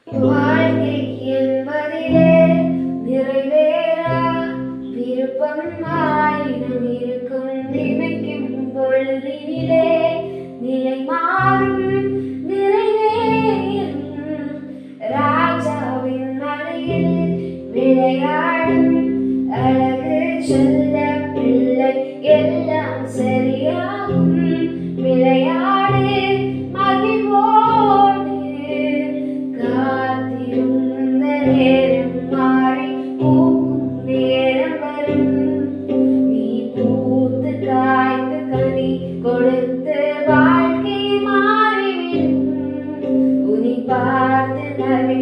வாழ்க்கை என்பதிலே நிறைவேறா விருப்பம் ஆயிரம் இருக்கும். நினைக்கும் பொழுதினிலே நிலை மாறும் நிறைவேறும். ராஜாவின் மடியில் விளையாடும் அழகு செல்ல பிள்ளை எல்லாம் சரியாகும். விளையாடு மகிழ்வோடு காத்திருந்த நேரம் மாறி பூக்கும் நேரம் வரும். நீ பூத்து காய்த்து கனி கொடுத்து வாழ்க்கை மாறிவிடும். உன்னை பார்த்து நகை